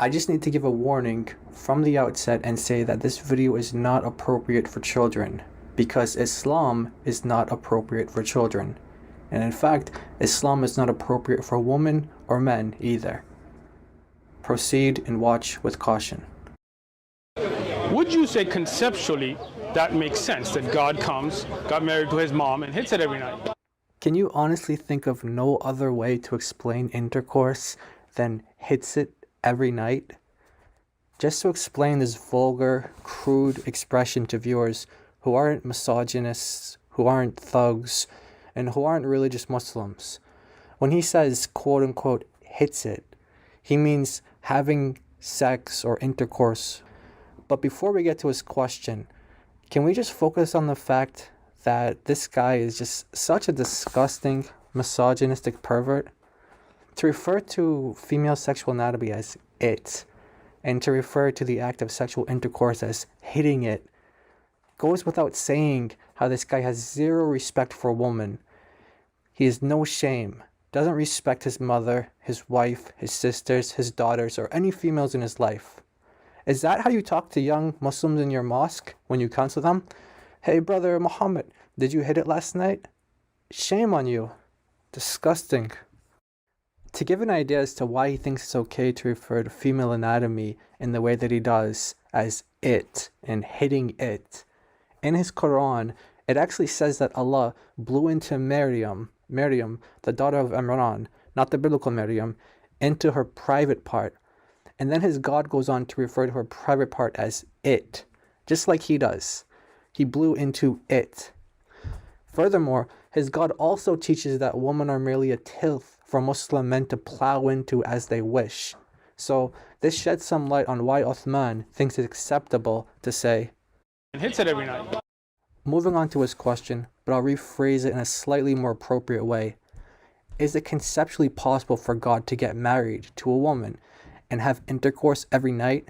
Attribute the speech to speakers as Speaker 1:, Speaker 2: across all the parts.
Speaker 1: I just need to give a warning from the outset and say that this video is not appropriate for children, because Islam is not appropriate for children. And in fact, Islam is not appropriate for women or men either. Proceed and watch with caution.
Speaker 2: Would you say conceptually that makes sense, that God comes, got married to his mom, and hits it every night?
Speaker 1: Can you honestly think of no other way to explain intercourse than hits it every night? Just to explain this vulgar, crude expression to viewers who aren't misogynists, who aren't thugs, and who aren't religious Muslims. When he says, quote unquote, hits it, he means having sex or intercourse. But before we get to his question, can we just focus on the fact that this guy is just such a disgusting, misogynistic pervert? To refer to female sexual anatomy as it, and to refer to the act of sexual intercourse as hitting it, goes without saying how this guy has zero respect for a woman. He has no shame, doesn't respect his mother, his wife, his sisters, his daughters, or any females in his life. Is that how you talk to young Muslims in your mosque when you counsel them? Hey brother Muhammad, did you hit it last night? Shame on you. Disgusting. To give an idea as to why he thinks it's okay to refer to female anatomy in the way that he does as it and hitting it, in his Quran, it actually says that Allah blew into Maryam, the daughter of Imran, not the biblical Maryam, into her private part. And then his God goes on to refer to her private part as it, just like he does. He blew into it. Furthermore, his God also teaches that women are merely a tilth for Muslim men to plow into as they wish. So this sheds some light on why Uthman thinks it's acceptable to say,
Speaker 2: And hits it every night.
Speaker 1: Moving on to his question, but I'll rephrase it in a slightly more appropriate way. Is it conceptually possible for God to get married to a woman and have intercourse every night?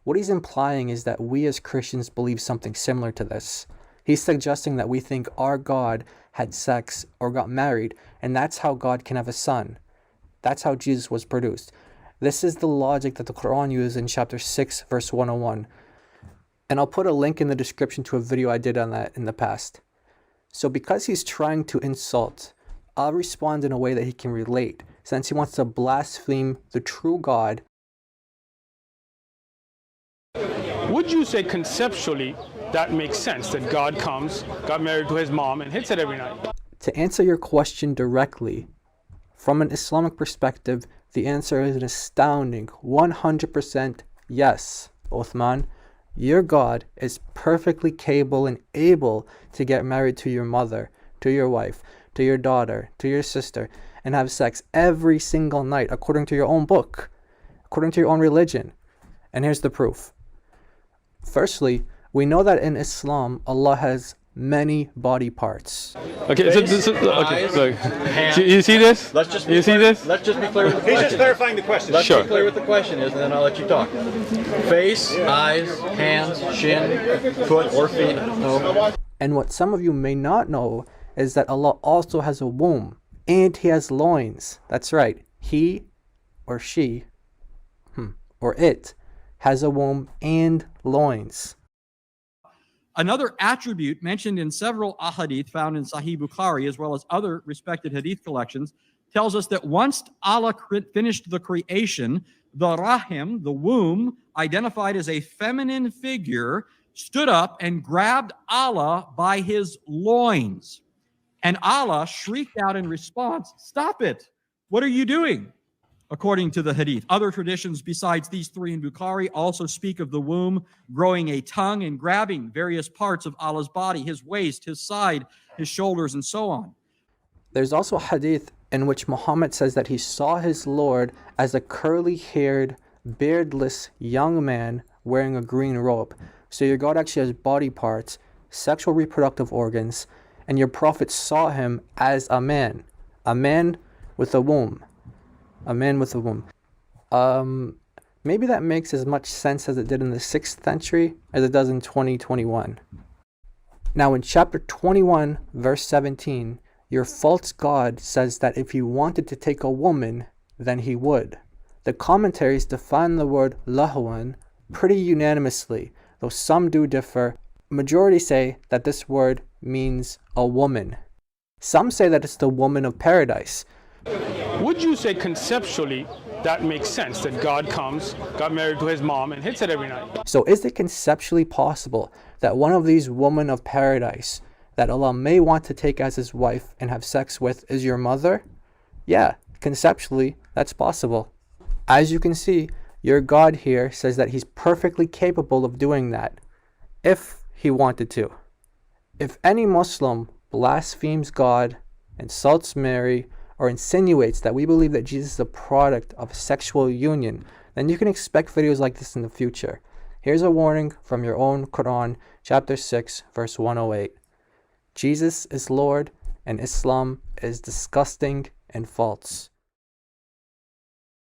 Speaker 1: What he's implying is that we as Christians believe something similar to this. He's suggesting that we think our God had sex or got married, and that's how God can have a son. That's how Jesus was produced. This is the logic that the Quran uses in chapter 6, verse 101. And I'll put a link in the description to a video I did on that in the past. So because he's trying to insult, I'll respond in a way that he can relate, since he wants to blaspheme the true God.
Speaker 2: Would you say conceptually that makes sense, that God comes, got married to his mom, and hits it every night?
Speaker 1: To answer your question directly, from an Islamic perspective, the answer is an astounding 100% yes, Uthman. Your God is perfectly capable and able to get married to your mother, to your wife, to your daughter, to your sister, and have sex every single night according to your own book, according to your own religion. And here's the proof. Firstly, we know that in Islam, Allah has many body parts.
Speaker 2: Okay, okay, look.
Speaker 3: Hands.
Speaker 2: You see this?
Speaker 3: Let's just
Speaker 2: you see this?
Speaker 3: Let's just be clear with the
Speaker 4: He's
Speaker 3: question.
Speaker 4: just clarifying the question.
Speaker 3: Let's
Speaker 2: Sure.
Speaker 3: be clear what the question is, and then I'll let you talk. Face, eyes, hands, shin, foot, or feet. No.
Speaker 1: And what some of you may not know is that Allah also has a womb and he has loins. That's right. He or she or it has a womb and loins.
Speaker 5: Another attribute mentioned in several ahadith found in Sahih Bukhari, as well as other respected hadith collections, tells us that once Allah finished the creation, the rahim, the womb, identified as a feminine figure, stood up and grabbed Allah by his loins. And Allah shrieked out in response, "Stop it! What are you doing?" According to the hadith. Other traditions besides these three in Bukhari also speak of the womb growing a tongue and grabbing various parts of Allah's body, his waist, his side, his shoulders, and so on.
Speaker 1: There's also a hadith in which Muhammad says that he saw his Lord as a curly-haired, beardless young man wearing a green robe. So your God actually has body parts, sexual reproductive organs, and your prophet saw him as a man with a womb. A man with a womb. Maybe that makes as much sense as it did in the 6th century as it does in 2021. Now in chapter 21, verse 17, your false God says that if he wanted to take a woman, then he would. The commentaries define the word lahwan pretty unanimously, though some do differ. Majority say that this word means a woman. Some say that it's the woman of paradise.
Speaker 2: Would you say conceptually that makes sense, that God comes, got married to his mom, and hits it every night?
Speaker 1: So is it conceptually possible that one of these women of paradise that Allah may want to take as his wife and have sex with is your mother? Yeah, conceptually, that's possible. As you can see, your God here says that he's perfectly capable of doing that, if he wanted to. If any Muslim blasphemes God, insults Mary, or insinuates that we believe that Jesus is a product of sexual union, then you can expect videos like this in the future. Here's a warning from your own Quran, chapter 6, verse 108. Jesus is Lord, and Islam is disgusting and false.